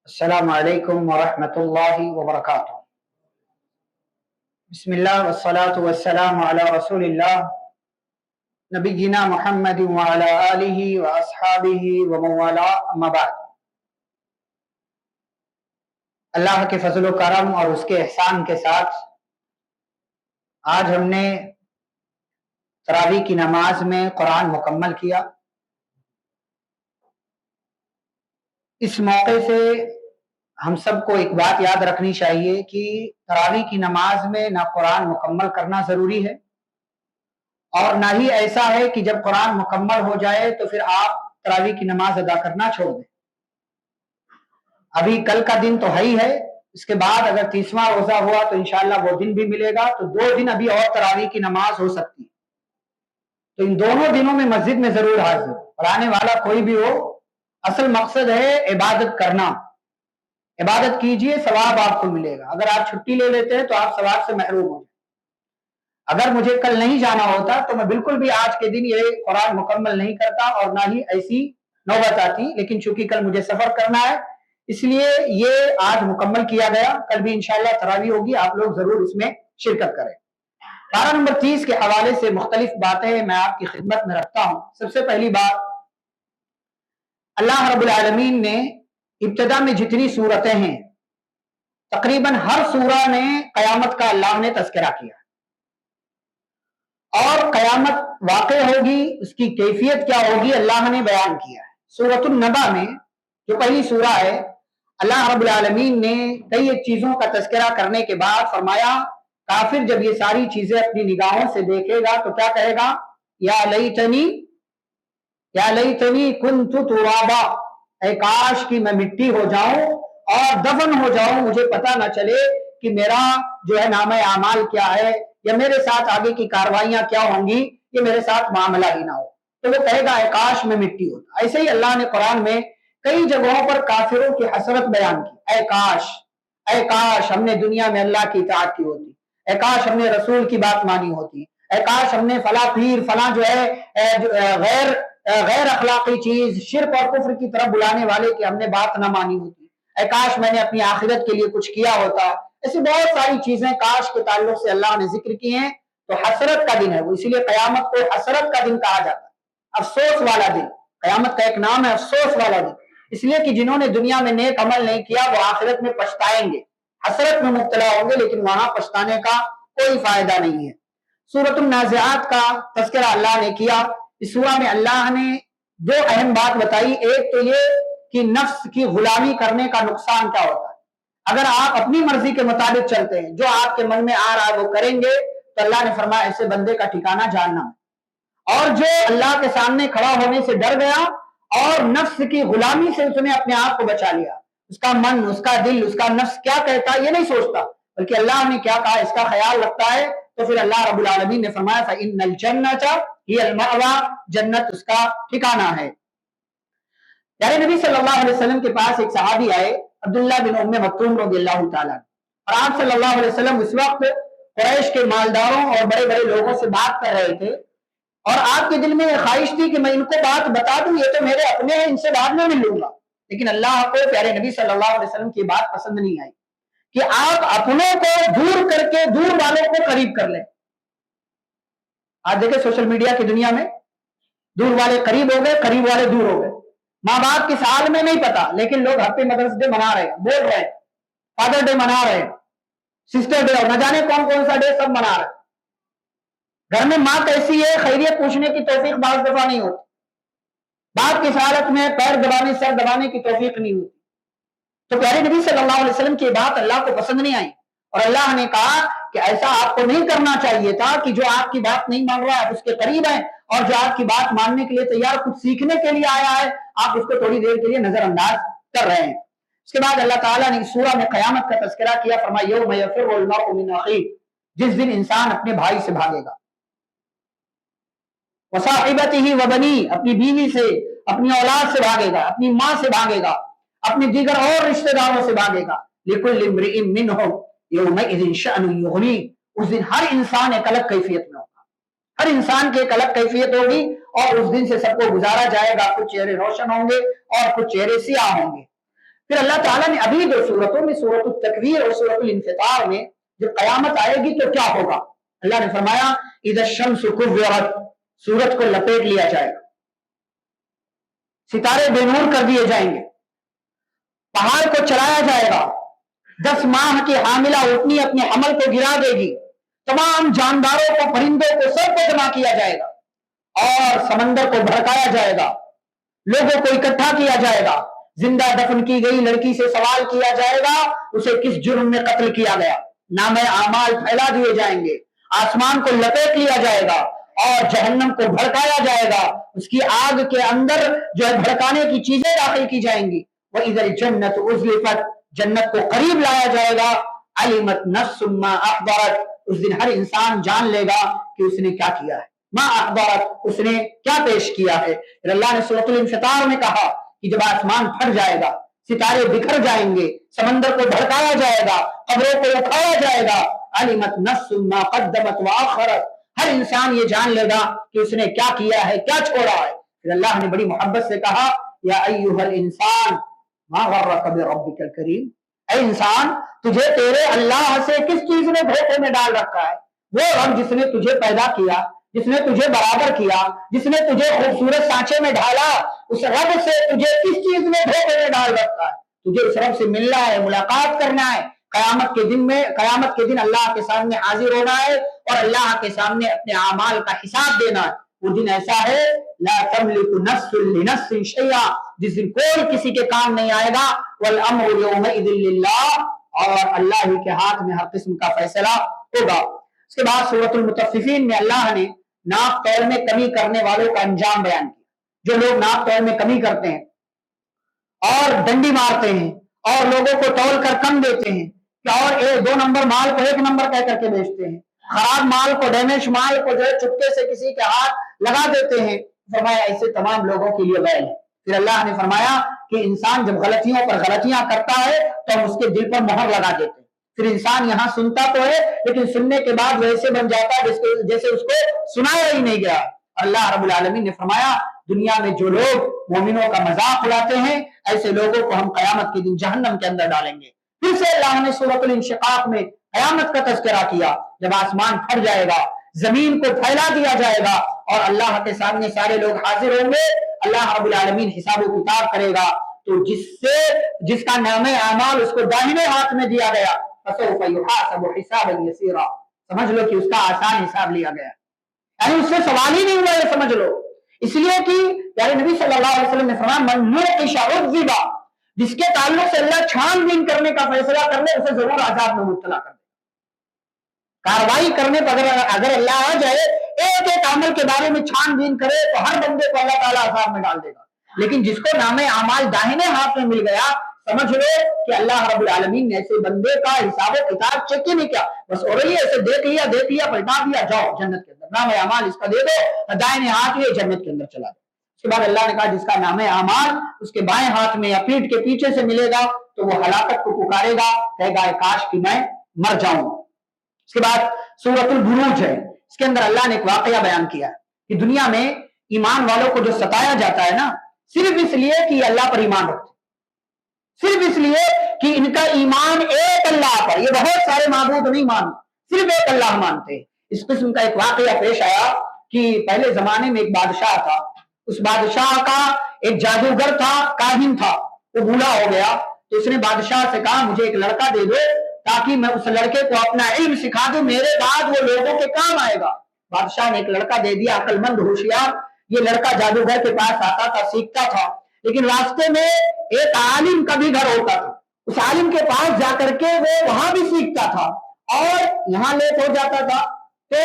السلام علیکم ورحمۃ اللہ وبرکاتہ۔ بسم اللہ والصلاة والسلام علی رسول اللہ نبینا محمد وعلی آلہ واصحابہ ومن والاه، اما بعد۔ اللہ کے فضل و کرم اور اس کے احسان کے ساتھ آج ہم نے تراویح کی نماز میں قرآن مکمل کیا۔ اس موقع سے ہم سب کو ایک بات یاد رکھنی چاہیے کہ تراویح کی نماز میں نہ قرآن مکمل کرنا ضروری ہے اور نہ ہی ایسا ہے کہ جب قرآن مکمل ہو جائے تو پھر آپ تراویح کی نماز ادا کرنا چھوڑ دیں۔ ابھی کل کا دن تو ہے ہی ہے، اس کے بعد اگر 30واں روزہ ہوا تو انشاءاللہ وہ دن بھی ملے گا، تو 2 دن ابھی اور تراویح کی نماز ہو سکتی ہے۔ تو ان دونوں دنوں میں مسجد میں ضرور حاضر اور آنے والا کوئی بھی ہو۔ اصل مقصد ہے عبادت کرنا، عبادت کیجئے، ثواب آپ کو ملے گا۔ اگر آپ چھٹی لے لیتے ہیں تو آپ ثواب سے محروم ہو جائیں۔ اگر مجھے کل نہیں جانا ہوتا تو میں بالکل بھی آج کے دن یہ قرآن مکمل نہیں کرتا اور نہ ہی ایسی نوبت آتی، لیکن چونکہ کل مجھے سفر کرنا ہے اس لیے یہ آج مکمل کیا گیا۔ کل بھی انشاءاللہ تراویح ہوگی، آپ لوگ ضرور اس میں شرکت کریں۔ پارہ نمبر 30 کے حوالے سے مختلف باتیں میں آپ کی خدمت میں رکھتا ہوں۔ سب سے پہلی بات، اللہ رب العالمین نے ابتدا میں جتنی صورتیں ہیں تقریباً ہر سورہ میں قیامت کا اللہ نے تذکرہ کیا، اور قیامت واقع ہوگی اس کی کیفیت کیا ہوگی اللہ نے بیان کیا ہے۔ سورۃ النبأ میں جو پہلی سورہ ہے، اللہ رب العالمین نے کئی ایک چیزوں کا تذکرہ کرنے کے بعد فرمایا کافر جب یہ ساری چیزیں اپنی نگاہوں سے دیکھے گا تو کیا کہے گا؟ یا لیتنی کنت ترابا، اے کاش کہ میں مٹی ہو جاؤں اور دفن ہو جاؤں، مجھے پتہ نہ چلے کہ میرا جو ہے نامہ اعمال کیا ہے یا میرے ساتھ آگے کی کاروائیاں کیا ہوں گی، یہ میرے ساتھ معاملہ ہی نہ ہو۔ تو وہ کہے گا اے کاش میں مٹی ہوتا۔ ایسے ہی اللہ نے قرآن میں کئی جگہوں پر کافروں کی حسرت بیان کی، اے کاش ہم نے دنیا میں اللہ کی اطاعت کی ہوتی، اے کاش ہم نے رسول کی بات مانی ہوتی، اے کاش ہم نے فلاں پیر فلاں جو ہے غیر اخلاقی چیز شرک اور کفر کی طرف بلانے والے کی ہم نے بات نہ مانی ہوتی، اے کاش میں نے اپنی آخرت کے لیے کچھ کیا ہوتا۔ ایسی بہت ساری چیزیں کاش کے تعلق سے اللہ نے ذکر کی ہیں۔ تو حسرت کا دن ہے وہ، اسی لیے قیامت کو حسرت کا دن کہا جاتا ہے، افسوس والا دن۔ قیامت کا ایک نام ہے افسوس والا دن، اس لیے کہ جنہوں نے دنیا میں نیک عمل نہیں کیا وہ آخرت میں پچھتائیں گے، حسرت میں مبتلا ہوں گے، لیکن وہاں پچھتانے کا کوئی فائدہ نہیں ہے۔ سورۃ النازعات کا تذکرہ اللہ نے کیا۔ اس سورہ میں اللہ نے 2 اہم بات بتائی۔ ایک تو یہ کہ نفس کی غلامی کرنے کا نقصان کیا ہوتا ہے۔ اگر آپ اپنی مرضی کے مطابق چلتے ہیں، جو آپ کے من میں آ رہا ہے وہ کریں گے، تو اللہ نے فرمایا ایسے بندے کا ٹھکانہ جہنم ہے۔ اور جو اللہ کے سامنے کھڑا ہونے سے ڈر گیا اور نفس کی غلامی سے اس نے اپنے آپ کو بچا لیا، اس کا من، اس کا دل، اس کا نفس کیا کہتا ہے یہ نہیں سوچتا، بلکہ اللہ نے کیا کہا اس کا خیال رکھتا ہے، تو پھر اللہ رب العالمین نے فرمایا فَإِنَّ الْجَنَّةَ هِيَ الْمَأْوَى، جنت اس کا ٹھکانہ ہے۔ پیارے نبی صلی اللہ علیہ وسلم کے پاس ایک صحابی آئے، عبداللہ بن ام مکتوم رضی اللہ تعالیٰ، اور آپ صلی اللہ علیہ وسلم اس وقت قریش کے مالداروں اور بڑے بڑے لوگوں سے بات کر رہے تھے، اور آپ کے دل میں یہ خواہش تھی کہ میں ان کو بات بتا دوں، یہ تو میرے اپنے ہیں، ان سے بعد میں مل لوں گا، لیکن اللہ کو پیارے نبی صلی اللہ علیہ وسلم کی بات پسند نہیں آئی کہ آپ اپنوں کو دور کر کے دور والوں کو قریب کر لیں۔ آج دیکھیں سوشل میڈیا کی دنیا میں دور والے قریب ہو گئے، قریب والے دور ہو گئے۔ ماں باپ کس حال میں نہیں پتا، لیکن لوگ ہیپی مدرس ڈے منا رہے ہیں، بول رہے ہیں، فادر ڈے منا رہے ہیں، سسٹر ڈے اور نہ جانے کون کون سا ڈے سب منا رہے ہیں۔ گھر میں ماں کیسی ہے خیریت پوچھنے کی توفیق بعض دفعہ نہیں ہوتی، باپ کس حالت میں پیر دبانے سر دبانے کی توفیق نہیں ہوتی۔ تو پیارے نبی صلی اللہ علیہ وسلم کی بات اللہ کو پسند نہیں آئی، اور اللہ نے کہا کہ ایسا آپ کو نہیں کرنا چاہیے تھا کہ جو آپ کی بات نہیں مان رہا ہے آپ اس کے قریب ہیں، اور جو آپ کی بات ماننے کے لیے تیار کچھ سیکھنے کے لیے آیا ہے آپ اس کو تھوڑی دیر کے لیے نظر انداز کر رہے ہیں۔ اس کے بعد اللہ تعالیٰ نے اس سورہ میں قیامت کا تذکرہ کیا، فرمایا یوم یفر المرء من اخیہ، جس دن انسان اپنے بھائی سے بھاگے گا، وصاحبتہ وبنیہ، اپنی بیوی سے، اپنی اولاد سے بھاگے گا، اپنی ماں سے بھاگے گا، اپنے دیگر اور رشتہ داروں سے بھاگے گا۔ لکل امرئ منہم یومئذ شأن یغنیہ، اس دن ہر انسان ایک الگ کیفیت میں ہوگا، ہر انسان کی ایک الگ کیفیت ہوگی، اور اس دن سے سب کو گزارا جائے گا، کچھ چہرے روشن ہوں گے اور کچھ چہرے سیاہ ہوں گے۔ پھر اللہ تعالیٰ نے ابھی دو صورتوں میں، سورۃ التکویر اور سورۃ الانفطار میں، جب قیامت آئے گی تو کیا ہوگا، اللہ نے فرمایا اذا الشمس کورت، سورج کو لپیٹ لیا جائے گا، ستارے بے نور کر دیے جائیں گے، پہاڑ کو چلایا جائے گا، 10 ماہ کی حاملہ اٹھنی اپنے حمل کو گرا دے گی، تمام جانداروں کو، پرندوں کو، سب کو جمع کیا جائے گا، اور سمندر کو بھڑکایا جائے گا، لوگوں کو اکٹھا کیا جائے گا، زندہ دفن کی گئی لڑکی سے سوال کیا جائے گا اسے کس جرم میں قتل کیا گیا، نامہ اعمال پھیلا دیے جائیں گے، آسمان کو لپیٹ لیا جائے گا اور جہنم کو بھڑکایا جائے گا، اس کی آگ کے اندر جو ہے بھڑکانے کی چیزیں داخل کی جائیں گی، وَإِذَا الْجَنَّةُ أُزْلِفَتْ، جنت کو قریب لایا جائے گا، عَلِمَتْ نَفْسٌ مَّا أَحْضَرَتْ، اس دن ہر انسان جان لے گا کہ اس نے کیا کیا ہے، ما احضرت، اس نے کیا پیش کیا ہے۔ پھر اللہ نے سورۃ الانفطار میں کہا کہ جب آسمان پھٹ جائے گا، ستارے بکھر جائیں گے، سمندر کو بھڑکایا جائے گا، قبروں کو اٹھایا جائے گا، علمت نفس ما قدمت وآخرت، ہر انسان یہ جان لے گا کہ اس نے کیا کیا ہے، کیا چھوڑا ہے۔ پھر اللہ نے بڑی محبت سے کہا یا ایھا الانسان ما غرک بربک الکریم، اے انسان تجھے تیرے اللہ سے کس چیز نے دھوکے میں ڈال رکھا ہے، وہ رب جس نے تجھے پیدا کیا، جس نے تجھے برابر کیا، جس نے تجھے خوبصورت سانچے میں ڈالا، اس رب سے تجھے کس چیز میں دھوکے میں ڈال رکھا ہے، تجھے اس رب سے ملنا ہے، ملاقات کرنا ہے، قیامت کے دن اللہ کے سامنے حاضر ہونا ہے اور اللہ کے سامنے اپنے اعمال کا حساب دینا ہے۔ وہ دن ایسا ہے لا تملک نفس لنفس شیئا، جس دن کوئی کسی کے کام نہیں آئے گا، والامر یومئذ للہ، اور اللہ ہی کے ہاتھ میں ہر قسم کا فیصلہ ہوگا۔ اس کے بعد سورۃ المطففین میں اللہ نے ناپ تول میں کمی کرنے والوں کا انجام بیان کیا، جو لوگ ناپ تول میں کمی کرتے ہیں اور ڈنڈی مارتے ہیں اور لوگوں کو تول کر کم دیتے ہیں، اور 2 نمبر مال کو 1 نمبر کہہ کر کے بیچتے ہیں، خراب مال کو، ڈیمیج مال کو جو ہے چپکے سے کسی کے ہاتھ لگا دیتے ہیں، فرمایا ایسے تمام لوگوں کے لیے ویل ہے۔ پھر اللہ نے فرمایا کہ انسان جب غلطیوں پر غلطیاں کرتا ہے تو ہم اس کے دل پر مہر لگا دیتے ہیں، پھر انسان یہاں سنتا تو ہے لیکن سننے کے بعد ویسے بن جاتا ہے جیسے اس کو سنایا ہی نہیں گیا۔ اللہ رب العالمین نے فرمایا دنیا میں جو لوگ مومنوں کا مذاق اڑاتے ہیں ایسے لوگوں کو ہم قیامت کے دن جہنم کے اندر ڈالیں گے۔ پھر سے اللہ نے سورۃ الانشقاق میں قیامت کا تذکرہ کیا، جب آسمان پھٹ جائے گا، زمین کو پھیلا دیا جائے گا اور اللہ کے سامنے سارے لوگ حاضر ہوں گے، اللہ رب العالمین حساب و کتاب کرے گا، تو جس کا نام اعمال اس کو داہنے ہاتھ میں دیا گیا، فسوف یحاسب حسابا یسیرا، سمجھ لو کہ اس کا آسان حساب لیا گیا، یعنی اس سے سوال ہی نہیں ہوا، یہ سمجھ لو، اس لیے کہ یعنی نبی صلی اللہ علیہ وسلم نے فرمایا من نوقش عذب، جس کے تعلق سے اللہ چھان بین کرنے کا فیصلہ کر لے اسے ضرور عذاب میں مبتلا کر دے، کاروائی کرنے پر اگر اللہ آ جائے ایک ایک عمل کے بارے میں چھان بین کرے تو ہر بندے کو اللہ تعالیٰ عذاب میں ڈال دے گا، لیکن جس کو نام اعمال داہنے ہاتھ میں مل گیا، سمجھ لو کہ اللہ رب العالمین نے ایسے بندے کا حساب و کتاب چیک ہی نہیں کیا، بس اور ایسے دیکھ لیا پلٹا دیا، جاؤ جنت کے اندر، نام اعمال اس کا دے دو، دائیں ہاتھ میں جنت کے اندر چلا دو۔ اس کے بعد اللہ نے کہا جس کا نام اعمال اس کے بائیں ہاتھ میں یا پیٹھ کے پیچھے سے ملے گا تو وہ ہلاکت کو پکارے گا، کہے گا کاش کہ میں مر جاؤں۔ اس کے بعد سورۃ البروج ہے، اس کے اندر اللہ نے ایک واقعہ بیان کیا کہ دنیا میں ایمان والوں کو جو ستایا جاتا ہے نا، صرف اس لیے کہ یہ اللہ پر ایمان رکھتے، صرف اس لیے کہ ان کا ایمان ایک اللہ پر، یہ بہت سارے معبود نہیں مانتے، صرف ایک اللہ مانتے۔ اس قسم کا ایک واقعہ پیش آیا کہ پہلے زمانے میں ایک بادشاہ تھا، اس بادشاہ کا ایک جادوگر تھا، کاہن تھا، وہ بوڑھا ہو گیا، تو اس نے بادشاہ سے کہا مجھے ایک لڑکا دے دو تاکہ میں اس لڑکے کو اپنا علم سکھا دوں، میرے بعد وہ لوگوں کے کام آئے گا۔ بادشاہ نے ایک لڑکا دے دیا، عقل مند ہوشیار، یہ لڑکا جادوگر کے پاس آتا تھا، سیکھتا تھا، لیکن راستے میں ایک عالم کا بھی گھر ہوتا تھا، اس عالم کے پاس جا کر کے وہ وہاں بھی سیکھتا تھا اور یہاں لیٹ ہو جاتا تھا تو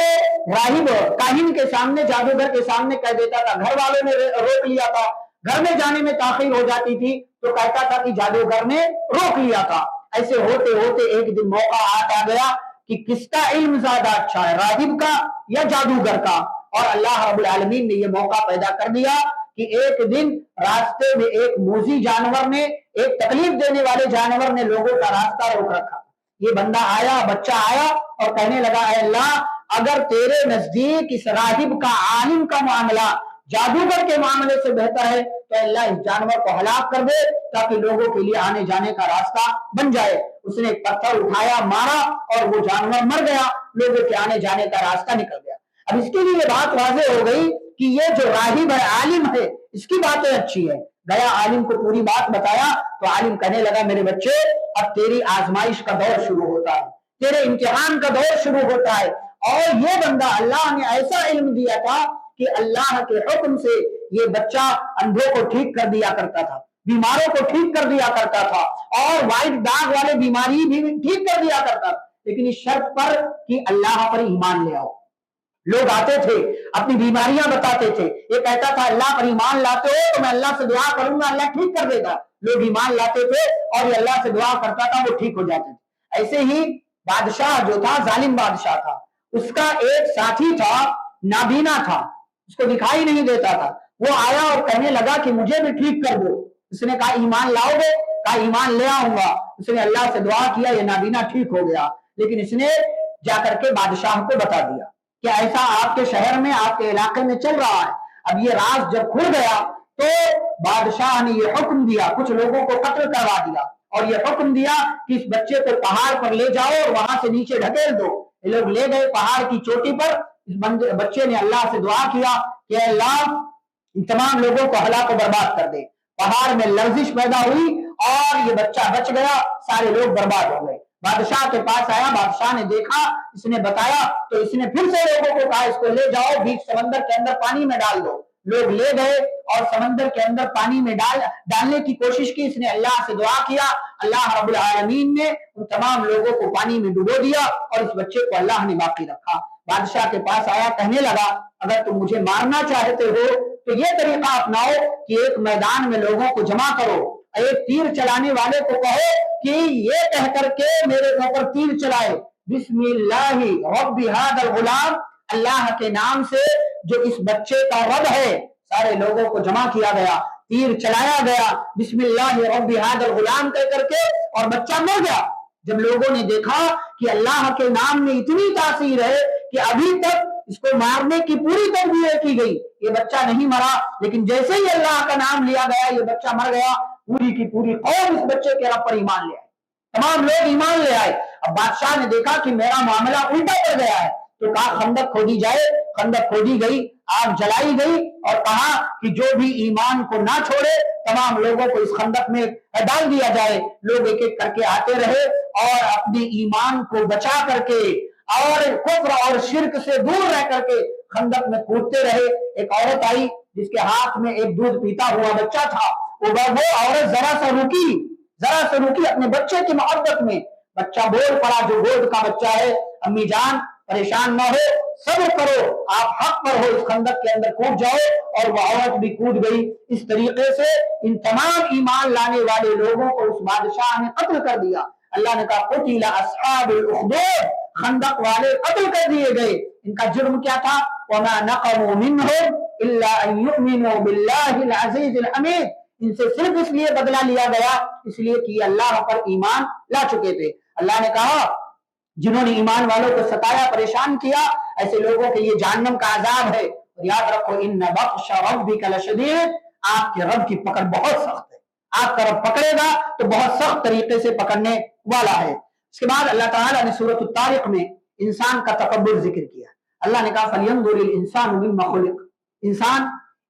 راہب کاہن کے سامنے، جادوگر کے سامنے کہہ دیتا تھا، گھر والوں نے روک لیا تھا، گھر میں جانے میں تاخیر ہو جاتی تھی تو کہتا تھا کہ جادوگر نے روک لیا تھا۔ ایسے ہوتے ہوتے ایک دن موقع آ گیا کہ کس کا علم زیادہ اچھا ہے، راہب کا یا جادوگر کا، اور اللہ رب العالمین نے یہ موقع پیدا کر دیا کہ ایک دن راستے میں ایک موذی جانور نے، ایک تکلیف دینے والے جانور نے لوگوں کا راستہ روک رکھا۔ یہ بندہ آیا، بچہ آیا اور کہنے لگا اے اللہ اگر تیرے نزدیک اس راہب کا، عالم کا معاملہ جادوگر کے معاملے سے بہتر ہے تو اللہ اس جانور کو ہلاک کر دے تاکہ لوگوں کے لیے آنے جانے کا راستہ بن جائے۔ اس نے ایک پتھر اٹھایا، مارا اور وہ جانور مر گیا، لوگوں کے آنے جانے کا راستہ نکل گیا۔ اب اس کے لیے یہ بات واضح ہو گئی کہ یہ جو راہب ہے، عالم ہے، اس کی باتیں اچھی ہے۔ گیا عالم کو پوری بات بتایا تو عالم کہنے لگا میرے بچے اب تیری آزمائش کا دور شروع ہوتا ہے، تیرے امتحان کا دور شروع ہوتا ہے۔ اور یہ بندہ اللہ نے ایسا علم دیا تھا کہ اللہ کے حکم سے یہ بچہ اندھوں کو ٹھیک کر دیا کرتا تھا، بیماروں کو ٹھیک کر دیا کرتا تھا، اور وائٹ داغ والے بیماری بھی ٹھیک کر دیا کرتا تھا، لیکن اس شرط پر کہ اللہ پر ایمان لے آؤ۔ لوگ آتے تھے اپنی بیماریاں بتاتے تھے، یہ کہتا تھا اللہ پر ایمان لاتے ہو تو میں اللہ سے دعا کروں گا، اللہ ٹھیک کر دے گا۔ لوگ ایمان لاتے تھے اور یہ اللہ سے دعا کرتا تھا، وہ ٹھیک ہو جاتے تھے۔ ایسے ہی بادشاہ جو تھا، ظالم بادشاہ تھا، اس کا ایک ساتھی تھا، نابینا تھا، اس کو دکھائی نہیں دیتا تھا۔ وہ آیا اور کہنے لگا کہ مجھے بھی ٹھیک کر دو۔ اس نے کہا ایمان لاؤ گے؟ کہا ایمان لے آؤں گا۔ اس نے اللہ سے دعا کیا، یہ نابینا ٹھیک ہو گیا، لیکن اس نے جا کر کے بادشاہ کو بتا دیا کہ ایسا آپ کے شہر میں، آپ کے علاقے میں چل رہا ہے۔ اب یہ راز جب کھل گیا تو بادشاہ نے یہ حکم دیا، کچھ لوگوں کو قتل کروا دیا اور یہ حکم دیا کہ اس بچے کو پہاڑ پر لے جاؤ اور وہاں سے نیچے ڈھکیل دو۔ یہ لوگ لے گئے پہاڑ کی چوٹی پر۔ اس بچے نے اللہ سے دعا کیا کہ اللہ ان تمام لوگوں کو ہلاک و برباد کر دے۔ پہاڑ میں لرزش پیدا ہوئی اور یہ بچہ بچ گیا، سارے لوگ برباد ہو گئے۔ بادشاہ کے پاس آیا، بادشاہ نے دیکھا، اس نے بتایا تو اس نے پھر سے لوگوں کو کہا اس کو لے جاؤ، بیچ سمندر کے اندر پانی میں ڈال دو۔ لوگ لے گئے اور سمندر کے اندر پانی میں ڈالنے کی کوشش کی۔ اس نے اللہ سے دعا کیا، اللہ رب العالمین نے ان تمام لوگوں کو پانی میں ڈبو دیا اور اس بچے کو اللہ نے باقی رکھا۔ بادشاہ کے پاس آیا، کہنے لگا اگر تم مجھے مارنا چاہتے ہو تو یہ طریقہ اپناؤ کہ ایک میدان میں لوگوں کو جمع کرو، ایک تیر چلانے والے کو کہو کہ یہ کہہ کر کے میرے اوپر تیر چلائے، بسم اللہ رب ھذا الغلام، اللہ کے نام سے جو اس بچے کا رب ہے۔ سارے لوگوں کو جمع کیا گیا، تیر چلایا گیا، بسم اللہ رب ھذا الغلام کہہ کر کے، اور بچہ مر گیا۔ جب لوگوں نے دیکھا کہ اللہ کے نام میں اتنی تاثیر ہے کہ ابھی تک اس کو مارنے کی پوری تدبیر کی گئی، یہ بچہ نہیں مرا، لیکن جیسے ہی اللہ کا نام لیا گیا یہ بچہ مر گیا۔ پوری کی پوری قوم اس بچے کے رب پر ایمان لے آئے، تمام لوگ ایمان لے آئے۔ اب بادشاہ نے دیکھا کہ میرا معاملہ الٹا پڑ گیا ہے تو کہا خندق کھودی جائے۔ خندق کھودی گئی، آگ جلائی گئی اور کہا کہ جو بھی ایمان کو نہ چھوڑے تمام لوگوں کو اس خندق میں ڈال دیا جائے۔ لوگ ایک ایک کر کے آتے رہے اور اپنے ایمان کو بچا کر کے اور کفر اور شرک سے دور رہ کر کے خندق میں کودتے رہے۔ ایک عورت آئی جس کے ہاتھ میں ایک دودھ پیتا ہوا بچہ تھا، وہ عورت ذرا سا رکی اپنے بچے کی محبت میں۔ بچہ بول پڑا، جو گود کا بچہ ہے، امی جان پریشان نہ ہو، صبر کرو، آپ حق پر ہو، اس خندق کے اندر کود جاؤ۔ اور وہ عورت بھی کود گئی۔ اس طریقے سے ان تمام ایمان لانے والے لوگوں کو اس بادشاہ نے قتل کر دیا۔ اللہ نے کہا قتل اصحاب الاخدود، خندق والے قتل کر دیے گئے۔ ان کا جرم کیا تھا؟ وما نقموا منهم الا ان يؤمنوا بالله العزيز الحميد، ان سے صرف اس لیے بدلہ لیا گیا اس لیے کہ اللہ پر ایمان لا چکے تھے۔ اللہ نے کہا جنہوں نے ایمان والوں کو ستایا، پریشان کیا، ایسے لوگوں کے لیے جہنم کا عذاب ہے۔ اور یاد رکھو ان بطش ربک لشدید، آپ کے رب کی پکڑ بہت سخت ہے، آپ کا رب پکڑے گا تو بہت سخت طریقے سے پکڑنے والا ہے۔ اس کے بعد اللہ تعالیٰ نے سورۃ الطارق میں انسان کا تکبر ذکر کیا۔ اللہ نے کہا فَلْيَنظُرِ الْإِنسَانُ مِمَّا خُلِقَ، انسان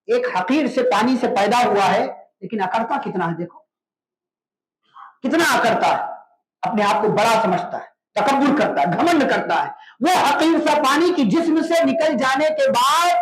ایک حقیر سے پانی سے پیدا ہوا ہے لیکن اکڑتا کتنا ہے، دیکھو کتنا اکڑتا ہے، اپنے آپ کو بڑا سمجھتا ہے، تکبر کرتا ہے، گھمنڈ کرتا ہے۔ وہ حقیر سا پانی کی جسم سے نکل جانے کے بعد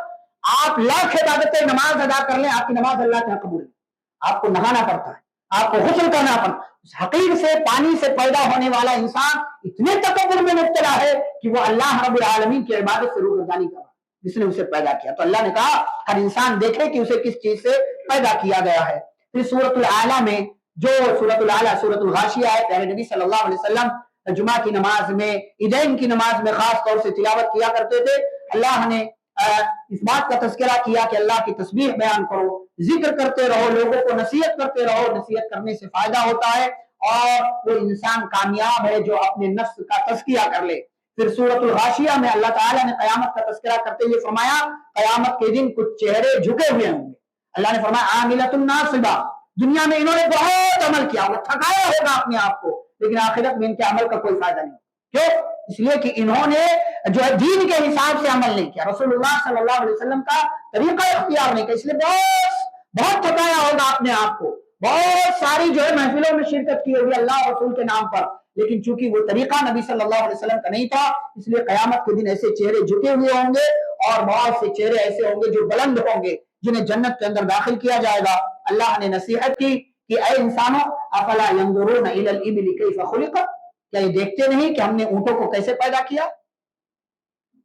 آپ لاکھ عبادتیں نماز ادا کر لیں، آپ کی نماز اللہ کے قبول ہے۔ آپ کو نہانا پڑتا ہے، آپ کو غسل کرنا پڑتا ہے۔ اس حقیر سے پانی سے پیدا ہونے والا انسان اتنے تکبر میں مبتلا ہے کہ وہ اللہ رب العالمین کی عبادت سے روگردانی کر رہا ہے جس نے اسے پیدا کیا۔ تو اللہ نے کہا ہر انسان دیکھے کہ اسے کس چیز سے پیدا کیا گیا ہے۔ پھر سورۃ الاعلیٰ میں جو سورۃ الاعلیٰ سورۃ الغاشیہ ہے، پیارے نبی صلی اللہ علیہ وسلم جمعہ کی نماز میں، عیدین کی نماز میں خاص طور سے تلاوت کیا کرتے تھے۔ اللہ نے اس بات کا تذکرہ کیا کہ اللہ کی تسبیح بیان کرو، ذکر کرتے رہو، لوگوں کو نصیحت کرتے رہو، نصیحت کرنے سے فائدہ ہوتا ہے اور وہ انسان کامیاب ہے جو اپنے نفس کا تزکیہ کر لے۔ پھر سورۃ الغاشیہ میں اللہ تعالیٰ نے قیامت کا تذکرہ کرتے ہوئے فرمایا قیامت کے دن کچھ چہرے جھکے ہوئے ہوں گے. اللہ نے فرمایا عاملۃ ناصبہ، دنیا میں انہوں نے بہت عمل کیا، وہ تھکایا ہوگا اپنے آپ کو، لیکن آخرت میں ان کے عمل کا کوئی فائدہ نہیں. کیوں؟ اس لیے کہ انہوں نے جو ہے دین کے حساب سے عمل نہیں کیا، رسول اللہ صلی اللہ علیہ وسلم کا طریقہ اختیار نہیں کیا، اس لیے بہت تھکایا ہوگا اپنے آپ کو، بہت ساری جو ہے محفلوں میں شرکت کی ہوگی اللہ اور رسول کے نام پر، لیکن چونکہ وہ طریقہ نبی صلی اللہ علیہ وسلم کا نہیں تھا، اس لیے قیامت کے دن ایسے چہرے جھکے ہوئے ہوں گے اور بہت سے چہرے ایسے ہوں گے جو بلند ہوں گے، جنہیں جنت کے اندر داخل کیا جائے گا. اللہ نے نصیحت کی کہ اے انسانوں افلا ينظرون الى الابل كيف خلقت، کیا یہ دیکھتے نہیں کہ ہم نے اونٹوں کو کیسے پیدا کیا،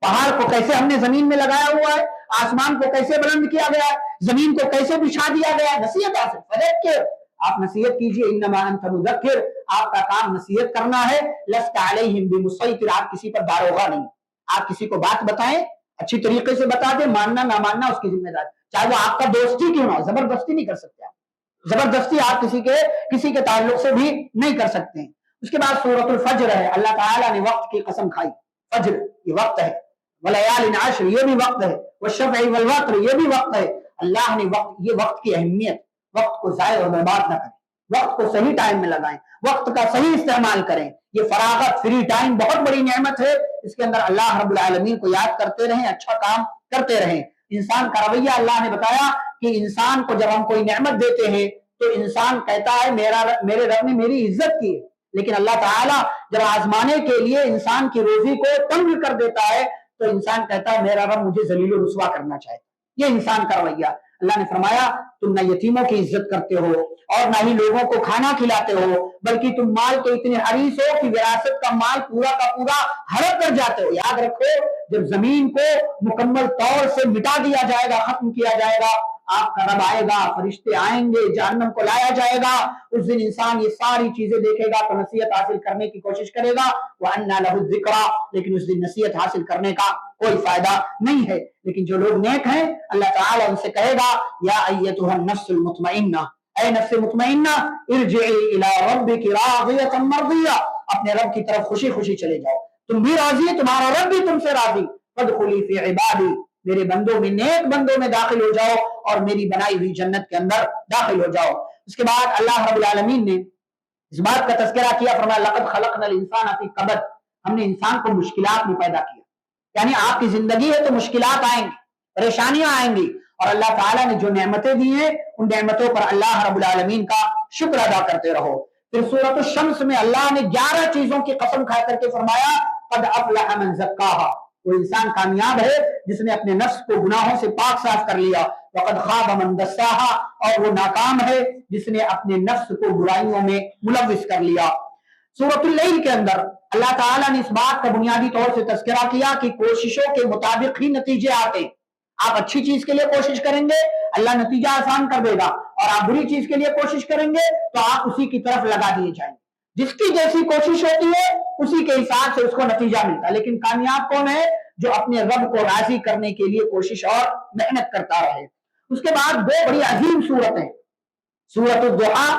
پہاڑ کو کیسے ہم نے زمین میں لگایا ہوا ہے، آسمان کو کیسے بلند کیا گیا ہے، زمین کو کیسے بچھا دیا گیا ہے. نصیحت حاصل فذکر، آپ نصیحت کیجئے، انما انت مذکر، آپ کا کام نصیحت کرنا ہے، لست علیہم بمسیطر، آپ کسی پر داروغہ نہیں، آپ کسی کو بات بتائیں اچھی طریقے سے بتا دیں، ماننا نہ ماننا اس کی ذمہ داری، چاہے وہ آپ کا دوست ہی کیوں نہ ہو، زبردستی نہیں کر سکتے آپ، زبردستی آپ کسی کے تعلق سے بھی نہیں کر سکتے ہیں. اس کے بعد سورۃ الفجر ہے، اللہ تعالیٰ نے وقت کی قسم کھائی، فجر یہ وقت ہے، ولیال عشر یہ بھی وقت ہے، والشفع والوتر یہ بھی وقت ہے. اللہ نے وقت کی اہمیت، وقت کو ضائع اور برباد نہ کریں، وقت کو صحیح ٹائم میں لگائیں، وقت کا صحیح استعمال کریں. یہ فراغت فری ٹائم بہت بڑی نعمت ہے، اس کے اندر اللہ رب العالمین کو یاد کرتے رہیں، اچھا کام کرتے رہیں. انسان کا رویہ اللہ نے بتایا کہ انسان کو جب ہم کوئی نعمت دیتے ہیں تو انسان کہتا ہے میرے رب نے میری عزت کی ہے، لیکن اللہ تعالیٰ جب آزمانے کے لیے انسان کی روزی کو تنگ کر دیتا ہے تو انسان کہتا ہے میرا رب مجھے ذلیل و رسوا کرنا چاہتا. یہ انسان کا رویہ. اللہ نے فرمایا تم نہ یتیموں کی عزت کرتے ہو اور نہ ہی لوگوں کو کھانا کھلاتے ہو، بلکہ تم مال کے اتنے حریص ہو کہ وراثت کا مال پورا کا پورا ہڑپ کر جاتے ہو. یاد رکھو جب زمین کو مکمل طور سے مٹا دیا جائے گا، ختم کیا جائے گا، آپ کا رب آئے گا، فرشتے آئیں گے، جہنم کو لایا جائے گا، اس دن انسان یہ ساری چیزیں دیکھے گا تو نصیحت حاصل کرنے کی کوشش کرے گا. وَأَنَّا لَهُ الذِّكْرَى، لیکن اس دن نصیحت حاصل کرنے کا کوئی فائدہ نہیں ہے. لیکن جو لوگ نیک ہیں اللہ تعالیٰ ان سے کہے گا یا ایتھا النفس المطمئنہ، اے نفس مطمئنہ، ارجعی الی ربک راضیۃ مرضیہ، اپنے رب کی طرف خوشی خوشی چلے جاؤ، تم بھی راضی، تمہارا رب بھی تم سے راضی. فادخلی فی عبادی، میرے بندوں میں، نیک بندوں میں داخل ہو جاؤ اور میری بنائی ہوئی جنت کے اندر داخل ہو جاؤ. اس کے بعد اللہ رب العالمین نے اس بات کا تذکرہ کیا، فرمایا لقد خلقنا الانسان فی کبد، ہم نے انسان کو مشکلات میں پیدا کیا. یعنی آپ کی زندگی ہے تو مشکلات آئیں گی، پریشانیاں آئیں گی، اور اللہ تعالیٰ نے جو نعمتیں دی ہیں ان نعمتوں پر اللہ رب العالمین کا شکر ادا کرتے رہو. پھر سورۃ الشمس میں اللہ نے 11 چیزوں کی قسم کھا کر کے فرمایا قد افلح من زکاہا، وہ انسان کامیاب ہے جس نے اپنے نفس کو گناہوں سے پاک صاف کر لیا. وقد خاب من دساہا، اور وہ ناکام ہے جس نے اپنے نفس کو برائیوں میں ملوث کر لیا. سورۃ اللیل کے اندر اللہ تعالیٰ نے اس بات کا بنیادی طور سے تذکرہ کیا کہ کوششوں کے مطابق ہی نتیجے آتے. آپ اچھی چیز کے لیے کوشش کریں گے اللہ نتیجہ آسان کر دے گا، اور آپ بری چیز کے لیے کوشش کریں گے تو آپ اسی کی طرف لگا دیے جائیں گے. جس کی جیسی کوشش ہوتی ہے اسی کے حساب سے اس کو نتیجہ ملتا ہے. لیکن کامیاب کون ہے؟ جو اپنے رب کو راضی کرنے کے لیے کوشش اور محنت کرتا رہے. اس کے بعد 2 بڑی عظیم صورتیں، سورۃ الضحیٰ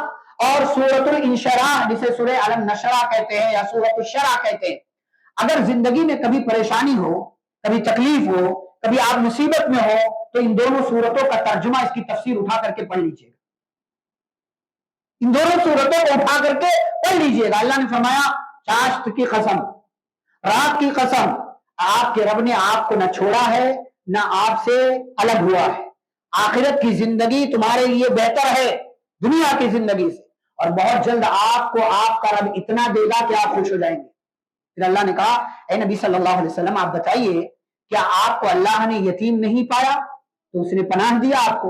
اور سورۃ الانشراح، جسے سورہ علم نشرہ کہتے ہیں یا سورۃ الشرح کہتے ہیں. اگر زندگی میں کبھی پریشانی ہو، کبھی تکلیف ہو، کبھی آپ مصیبت میں ہو تو ان دونوں صورتوں کا ترجمہ، اس کی تفسیر اٹھا کر کے پڑھ لیجئے گا، ان دونوں صورتوں کو اٹھا کر کے پڑھ لیجئے گا. اللہ نے فرمایا چاشت کی قسم، رات کی قسم، آپ کے رب نے آپ کو نہ چھوڑا ہے نہ آپ سے الگ ہوا ہے. آخرت کی زندگی تمہارے لیے بہتر ہے دنیا کی زندگی سے، اور بہت جلد آپ کو آپ کا رب اتنا دے گا کہ آپ خوش ہو جائیں گے. پھر اللہ نے کہا اے نبی صلی اللہ علیہ وسلم آپ بتائیے کیا آپ کو اللہ نے یتیم نہیں پایا؟ تو اس نے پناہ دیا آپ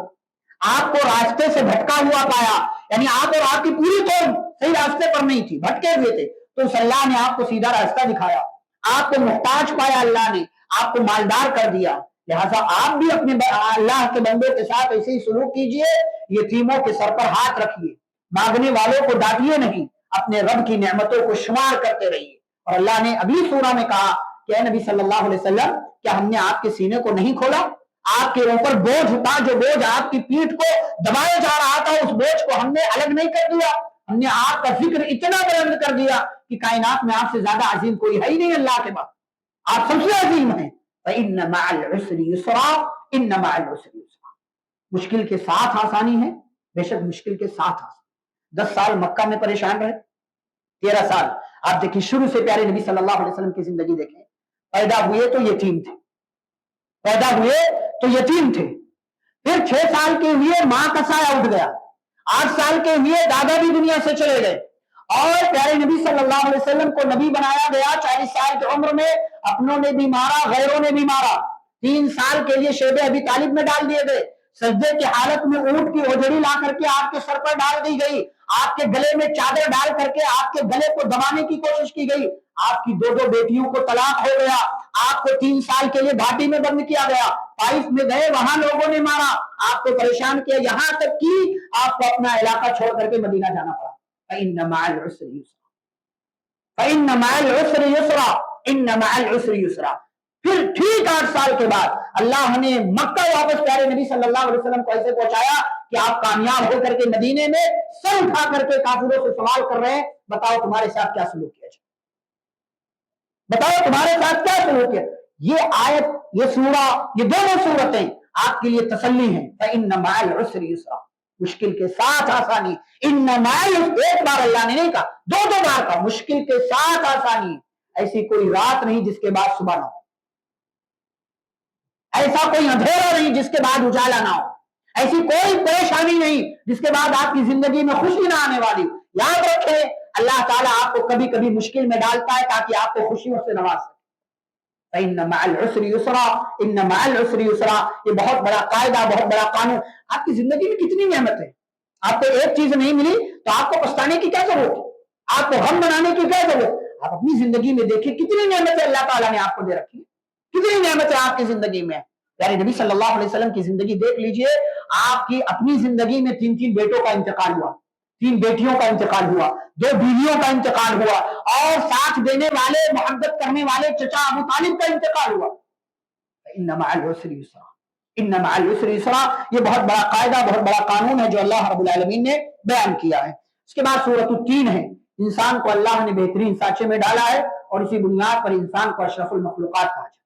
کو راستے سے بھٹکا ہوا پایا، یعنی آپ اور آپ کی پوری قوم صحیح راستے پر نہیں تھی، بھٹکے ہوئے تھے، تو اس اللہ نے آپ کو سیدھا راستہ دکھایا. آپ کو محتاج پایا اللہ نے، آپ کو مالدار کر دیا. لہٰذا آپ بھی اپنے اللہ کے بندوں کے ساتھ ایسے ہی سلوک کیجئے، یتیموں کے سر پر ہاتھ رکھیے، مانگنے والوں کو ڈانٹیے نہیں، اپنے رب کی نعمتوں کو شمار کرتے رہیے. اور اللہ نے اگلی سورہ میں کہا کہ اے نبی صلی اللہ علیہ وسلم کیا ہم نے آپ کے سینے کو نہیں کھولا؟ آپ کے اوپر بوجھ تھا، جو بوجھ آپ کی پیٹھ کو دبایا جا رہا تھا، اس بوجھ کو ہم نے الگ نہیں کر دیا. ہم نے آپ کا ذکر اتنا بلند کر دیا کہ کائنات میں آپ سے زیادہ عظیم کوئی ہے ہی نہیں اللہ کے بعد. آپ سب سے عظیم ہیں. فَإِنَّ مَعَ الْعُسْرِ يُسْرًا إِنَّ مَعَ الْعُسْرِ يُسْرًا. مشکل کے ساتھ آسانی ہے، بے شک مشکل کے ساتھ آسانی. 10 سال مکہ میں پریشان رہے، 13 سال. آپ دیکھیں شروع سے پیارے نبی صلی اللہ علیہ وسلم کی زندگی دیکھیں. پیدا ہوئے تو یتیم تھے، پیدا ہوئے تو یتیم تھے. پھر 6 سال کے ہوئے ماں کا سایہ اٹھ گیا. 8 سال کے ہوئے دادا بھی دنیا سے چلے گئے. اور پیارے نبی صلی اللہ علیہ وسلم کو نبی بنایا گیا 40 سال کی عمر میں. اپنوں نے بھی مارا، غیروں نے بھی مارا. 3 سال کے لیے شیب ابی طالب میں ڈال دیے گئے. سجدے کی حالت میں اونٹ کی اوجڑی لا کر کے آپ کے سر پر ڈال دی گئی. آپ کے گلے میں چادر ڈال کر کے آپ کے گلے کو دبانے کی کوشش کی گئی. آپ کی 2 بیٹیوں کو طلاق ہو گیا. آپ کو 3 سال کے لیے گھاٹی میں بند کیا گیا. طائف میں گئے، وہاں لوگوں نے مارا، آپ کو پریشان کیا، یہاں تک کہ آپ کو اپنا علاقہ چھوڑ کر کے مدینہ جانا پڑا. فَإِنَّ مَعَ الْعُسْرِ يُسْرًا فَإِنَّ مَعَ الْعُسْرِ يُسْرًا إِنَّ مَعَ الْعُسْرِ يُسْرًا. پھر ٹھیک 8 سال کے بعد اللہ نے مکہ واپس پیارے نبی صلی اللہ علیہ وسلم کو ایسے پہنچایا کہ آپ کامیاب ہو کر کے مدینے میں سر اٹھا کر کے کافروں سے سوال کر رہے ہیں، بتاؤ تمہارے ساتھ کیا سلوک کیا جائے، بتاؤ تمہارے ساتھ کیا سلوک کیا. یہ آیت، یہ سورہ، یہ دونوں سورتیں آپ کے لیے تسلی ہیں. فَإِنَّ مَعَ الْعُسْرِ يُسْرًا. مشکل کے ساتھ آسانی. ان ایک بار اللہ نے نہیں کہا، 2 بار کہا. مشکل کے ساتھ آسانی. ایسی کوئی رات نہیں جس کے بعد صبح نہ ہو، ایسا کوئی اندھیرا نہیں جس کے بعد اجالا نہ ہو، ایسی کوئی پریشانی نہیں جس کے بعد آپ کی زندگی میں خوشی نہ آنے والی. یاد رکھیں اللہ تعالیٰ آپ کو کبھی کبھی مشکل میں ڈالتا ہے تاکہ آپ کو خوشیوں سے نواز سکے. فَإِنَّ مَعَ الْعُسْرِ يُسْرًا إِنَّ مَعَ الْعُسْرِ يُسْرًا. یہ بہت بڑا قاعدہ، بہت بڑا قانون. آپ کی زندگی میں کتنی نعمت ہے، آپ کو ایک چیز نہیں ملی تو آپ کو پچھتانے کی کیا ضرورت ہے، آپ کو غم بنانے کی کیا ضرورت ہے. آپ اپنی زندگی میں دیکھیں کتنی نعمتیں اللہ تعالیٰ نے آپ کو دے رکھی ہے، کتنی نعمتیں آپ کی زندگی میں. یعنی نبی صلی اللہ علیہ وسلم کی زندگی دیکھ لیجئے. آپ کی اپنی زندگی میں 3 بیٹوں کا انتقال ہوا، 3 بیٹیوں کا انتقال ہوا، 2 بیویوں کا انتقال ہوا، اور ساتھ دینے والے، محبت کرنے والے چچا ابو طالب کا انتقال ہوا. ان مع العسر یسرا، ان مع العسر یسرا. یہ بہت بڑا قاعدہ، بہت بڑا قانون ہے جو اللہ رب العالمین نے بیان کیا ہے. اس کے بعد سورۃ التین ہے. انسان کو اللہ نے بہترین سانچے میں ڈالا ہے اور اسی بنیاد پر انسان کو اشرف المخلوقات کہا جاتا ہے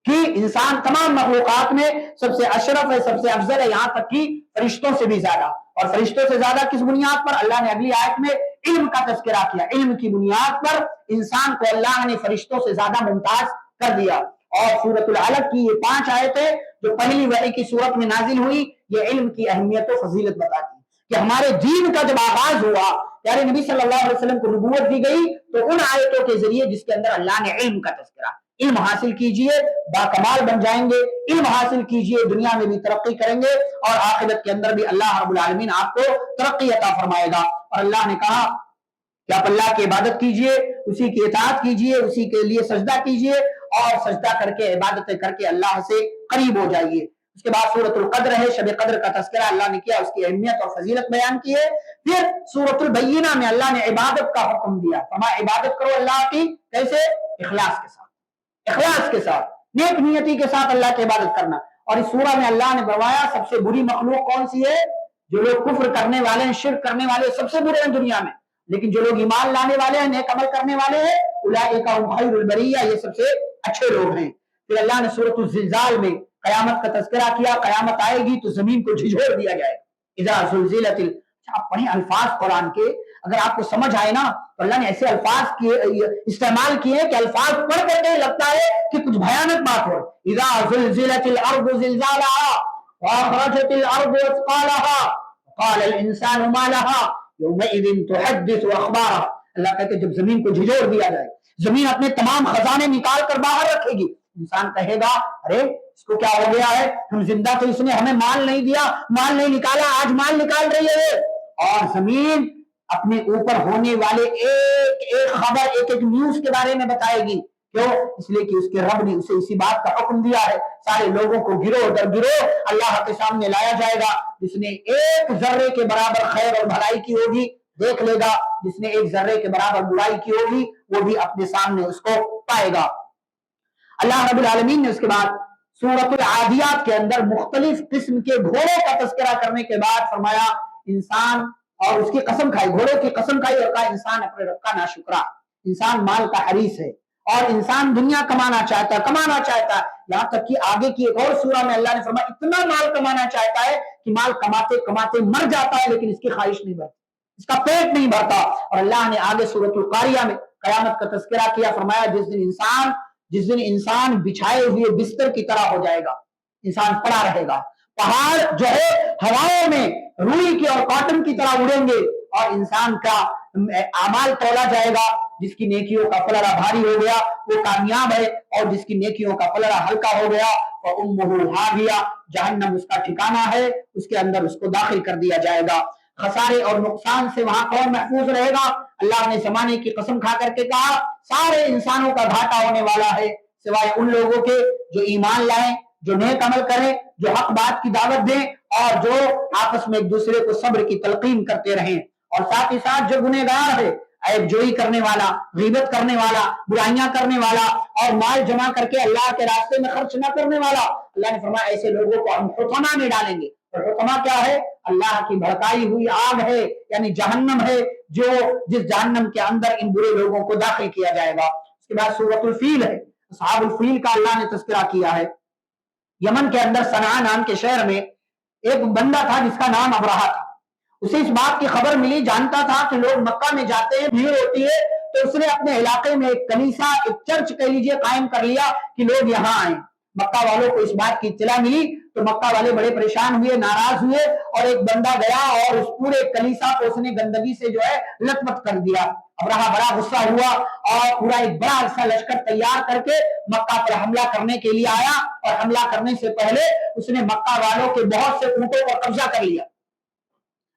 کہ انسان تمام مخلوقات میں سب سے اشرف ہے، سب سے افضل ہے، یہاں تک کہ فرشتوں سے بھی زیادہ. اور فرشتوں سے زیادہ کس بنیاد پر؟ اللہ نے اگلی آیت میں علم کا تذکرہ کیا. علم کی بنیاد پر انسان کو اللہ نے فرشتوں سے زیادہ ممتاز کر دیا. اور سورۃ العلق کی یہ 5 آیتیں جو پہلی وحی کی صورت میں نازل ہوئی، یہ علم کی اہمیت و فضیلت بتاتی کہ ہمارے دین کا جب آغاز ہوا، پیارے نبی صلی اللہ علیہ وسلم کو نبوت دی گئی تو ان آیتوں کے ذریعے جس کے اندر اللہ نے علم کا تذکرہ. علم حاصل کیجئے، باکمال بن جائیں گے. علم حاصل کیجئے، دنیا میں بھی ترقی کریں گے اور آخرت کے اندر بھی اللہ رب العالمین آپ کو ترقی عطا فرمائے گا. اور اللہ نے کہا کہ آپ اللہ کی عبادت کیجئے، اسی کی اطاعت کیجئے، اسی کے لیے سجدہ کیجئے اور سجدہ کر کے، عبادتیں کر کے اللہ سے قریب ہو جائیے. اس کے بعد سورۃ القدر ہے. شب قدر کا تذکرہ اللہ نے کیا، اس کی اہمیت اور فضیلت بیان کی ہے. پھر سورۃ البینہ میں اللہ نے عبادت کا حکم دیا. فرمایا عبادت کرو اللہ کی، کیسے؟ اخلاص کے ساتھ، اخلاص کے ساتھ، نیک نیتی کے ساتھ اللہ کی عبادت کرنا. اور اس سورہ میں اللہ نے فرمایا سب سے بری مخلوق کون سی ہے؟ جو لوگ کفر کرنے والے ہیں، شرک کرنے والے، سب سے برے ہیں دنیا میں. لیکن جو لوگ ایمان لانے والے ہیں، نیک عمل کرنے والے ہیں، اولئک هم خیر البریہ، یہ سب سے اچھے لوگ ہیں. پھر اللہ نے سورۃ الزلزال میں قیامت کا تذکرہ کیا. قیامت آئے گی تو زمین کو جھنجھوڑ دیا جائے گا. اذا زلزلت آپ پڑھیں الفاظ قرآن کے، اگر آپ کو سمجھ آئے نا تو اللہ نے ایسے الفاظ استعمال کیے کہ الفاظ پڑھ کر کے لگتا ہے کہ کچھ بھیانک بات ہو. اذا زلزلت الارض زلزالها واخرجت الارض اثقالها قال الانسان ما لها یومئذ تحدث اخبارها. اللہ کہتے ہیں جب زمین کو جھنجھوڑ دیا جائے، زمین اپنے تمام خزانے نکال کر باہر رکھے گی. انسان کہے گا ارے اس کو کیا ہو گیا ہے، ہم زندہ تو اس نے ہمیں مال نہیں دیا، مال نہیں نکالا، آج مال نکال رہی ہے. اور زمین اپنے اوپر ہونے والے ایک ایک خبر، ایک ایک نیوز کے بارے میں بتائے گی. کیوں؟ اس لیے کہ اس کے رب نے اسے اسی بات کا حکم دیا ہے. سارے لوگوں کو گروہ در گروہ اللہ کے سامنے لایا جائے گا. جس نے ایک ذرے کے برابر خیر اور بھلائی کی ہوگی دیکھ لے گا، جس نے ایک ذرے کے برابر برائی کی ہوگی وہ بھی اپنے سامنے اس کو پائے گا. اللہ رب العالمین نے اس کے بعد سورۃ العادیات کے اندر مختلف قسم کے گھوڑوں کا تذکرہ کرنے کے بعد فرمایا انسان، اور اس کی قسم کھائی، گھوڑوں کی قسم کھائی اور کہا انسان اپنے رب کا ناشکرا، انسان مال کا حریص ہے اور انسان دنیا کمانا چاہتا ہے، یہاں تک کہ آگے کی ایک اور سورہ میں اللہ نے فرمایا اتنا مال کمانا چاہتا ہے کہ مال کماتے کماتے مر جاتا ہے لیکن اس کی خواہش نہیں بھرتی، اس کا پیٹ نہیں بھرتا۔ اور اللہ نے آگے سورۃ القاریہ میں قیامت کا تذکرہ کیا، فرمایا جس دن انسان بچھائے ہوئے بستر کی طرح ہو جائے گا، انسان پڑا رہے گا، پہاڑ جو ہے ہواؤں میں روئی کے اور کاٹن کی طرح اڑیں گے، اور انسان کا اعمال تولا جائے گا، جس کی نیکیوں کا پلڑا بھاری ہو گیا وہ کامیاب ہے، اور جس کی نیکیوں کا پلڑا ہلکا ہو گیا فَأُمُّهُ هَاوِيَةٌ، جہنم اس کا ٹھکانہ ہے، اس کے اندر اس کو داخل کر دیا جائے گا۔ خسارے اور نقصان سے وہاں کون محفوظ رہے گا؟ اللہ نے زمانے کی قسم کھا کر کے کہا سارے انسانوں کا گھاٹا ہونے والا ہے سوائے ان لوگوں کے جو ایمان لائیں، جو نیک عمل کریں، جو حق بات کی دعوت دیں، اور جو آپس میں ایک دوسرے کو صبر کی تلقین کرتے رہیں، اور ساتھ ہی ساتھ جو گنہگار ہے، عیب جوئی کرنے والا، غیبت کرنے والا، برائیاں کرنے والا، اور مال جمع کر کے اللہ کے راستے میں خرچ نہ کرنے والا، اللہ نے فرمایا ایسے لوگوں کو ہم حطمہ میں ڈالیں گے۔ اور حطمہ کیا ہے؟ اللہ کی بھڑکائی ہوئی آگ ہے، یعنی جہنم ہے، جس جہنم کے اندر ان برے لوگوں کو داخل کیا جائے گا۔ اس کے بعد سورۃ الفیل ہے، اصحاب الفیل کا اللہ نے تذکرہ کیا ہے۔ یمن کے اندر صنعاء نام کے شہر میں ایک بندہ تھا جس کا نام ابرہہ تھا، اسے اس بات کی خبر ملی، جانتا تھا کہ لوگ مکہ میں جاتے ہیں، بھیڑ ہوتی ہے، تو اس نے اپنے علاقے میں ایک کنیسہ، ایک چرچ کہہ لیجئے قائم کر لیا کہ لوگ یہاں آئیں۔ مکہ والوں کو اس بات کی اطلاع ملی تو مکہ والے بڑے پریشان ہوئے، ناراض ہوئے، اور ایک بندہ گیا اور اس پورے کنیسہ کو اس نے گندگی سے جو ہے لت پت کر دیا۔ ابرہہ بڑا غصہ ہوا اور پورا ایک بڑا عرصہ لشکر تیار کر کے مکہ پر حملہ کرنے کے لیے آیا، اور حملہ کرنے سے پہلے اس نے مکہ والوں کے بہت سے اونٹوں پر قبضہ کر لیا۔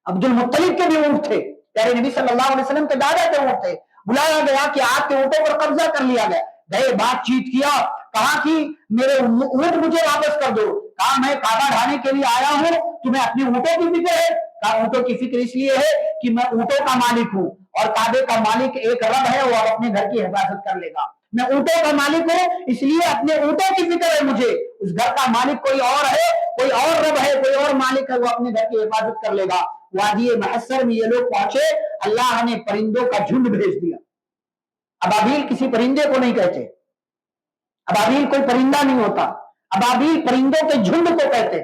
عبد المطلب کے بھی اونٹ تھے، پیارے نبی صلی اللہ علیہ وسلم کے دادا کے اونٹ تھے، بلایا گیا کہ آپ کے اونٹوں پر قبضہ کر لیا گیا، گئے بات چیت کیا، کہا کہ میرے اونٹ مجھے واپس کر دو، کہا میں کعبہ ڈھانے کے لیے آیا ہوں، تمہیں اپنے اونٹوں کی فکر ہے؟ کہا اونٹوں کی فکر اس لیے ہے کہ میں اونٹوں کا مالک ہوں، اور کعبے کا مالک ایک رب ہے، وہ اپنے گھر کی حفاظت کر لے گا، میں اونٹوں کا مالک ہوں اس لیے اپنے اونٹوں کی فکر ہے مجھے، اس گھر کا مالک کوئی اور ہے، کوئی اور رب ہے، کوئی اور مالک ہے، وہ اپنے گھر کی حفاظت کر لے گا۔ وادی محصر میں یہ لوگ پہنچے، اللہ نے پرندوں کا جھنڈ بھیج دیا۔ ابابیل کسی پرندے کو نہیں کہتے، ابابیل کوئی پرندہ نہیں ہوتا، ابابیل پرندوں کے جھنڈ کو کہتے،